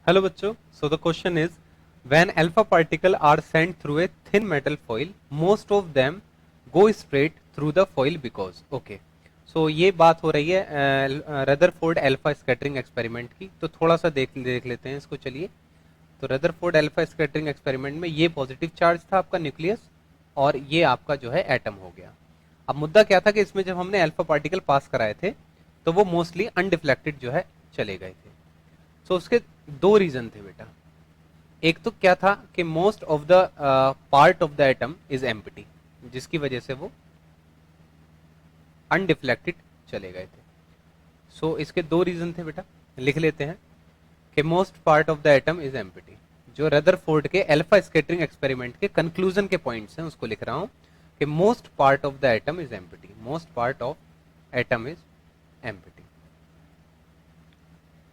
Hello बच्चों, so the question is when alpha particle are sent through a thin metal foil, most of them go straight through the foil because okay. So ये बात हो रही है Rutherford alpha scattering experiment की, तो थोड़ा सा देख लेते हैं इसको। चलिए, तो रदरफोर्ड अल्फा स्कैटरिंग एक्सपेरिमेंट में ये पॉजिटिव चार्ज था आपका न्यूक्लियस, और ये आपका जो है एटम हो गया। अब मुद्दा क्या था कि इसमें जब हमने अल्फा पार्टिकल पास कराए थे तो वो मोस्टली अनडिफ्लेक्टेड जो है चले गए थे। सो उसके दो रीजन थे बेटा। एक तो क्या था कि most of the part of the atom is empty, जिसकी वजह से वो अनडिफ्लेक्टेड चले गए थे। सो इसके दो रीजन थे बेटा, लिख लेते हैं कि most part of the atom is empty. जो रदरफोर्ड के अल्फा स्कैटरिंग एक्सपेरिमेंट के कंक्लूजन के पॉइंट्स हैं उसको लिख रहा हूं कि most part of the atom is empty, most part of atom is empty.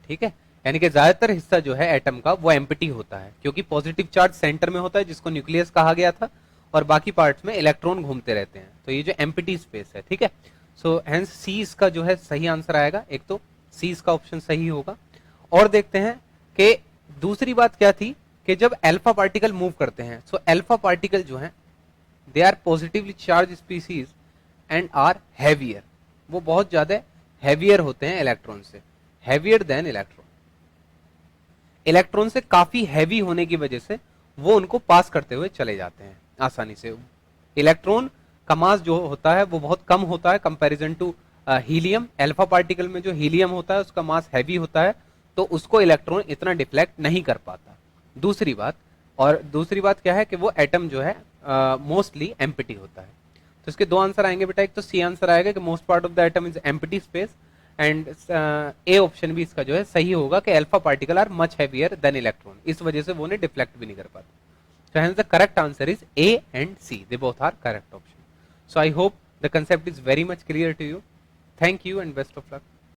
ठीक है, यानी कि ज्यादातर हिस्सा जो है एटम का वो एम्प्टी होता है, क्योंकि पॉजिटिव चार्ज सेंटर में होता है जिसको न्यूक्लियस कहा गया था, और बाकी पार्ट्स में इलेक्ट्रॉन घूमते रहते हैं। तो ये जो एम्प्टी स्पेस है, ठीक है। सो हेंस सी इसका जो है सही आंसर आएगा। एक तो सी इसका ऑप्शन सही होगा। और देखते हैं कि दूसरी बात क्या थी कि जब अल्फा पार्टिकल मूव करते हैं, सो अल्फा पार्टिकल जो है they are positively charged species and are heavier. वो बहुत ज्यादा हैवियर होते हैं इलेक्ट्रॉन से, हैवियर देन इलेक्ट्रॉन। इलेक्ट्रॉन से काफी हैवी होने की वजह से वो उनको पास करते हुए चले जाते हैं आसानी से। इलेक्ट्रॉन का मास जो होता है वो बहुत कम होता है comparison to helium. Alpha particle में जो हीलियम होता है उसका मास हैवी होता है, तो उसको इलेक्ट्रॉन इतना डिफ्लेक्ट नहीं कर पाता। दूसरी बात क्या है कि वो एटम जो है मोस्टली एम्प्टी होता है। तो इसके दो आंसर आएंगे बेटा। एक तो सी आंसर आएगा कि most part of the atom is empty space, and A option भी इसका जो है सही होगा कि alpha particle are much heavier than electron, इस वजह से वो उन्हें डिफ्लेक्ट भी नहीं कर पाते। So hence the correct answer is A and C. They both are correct option. So I hope the concept is very much clear to you. Thank you and best of luck.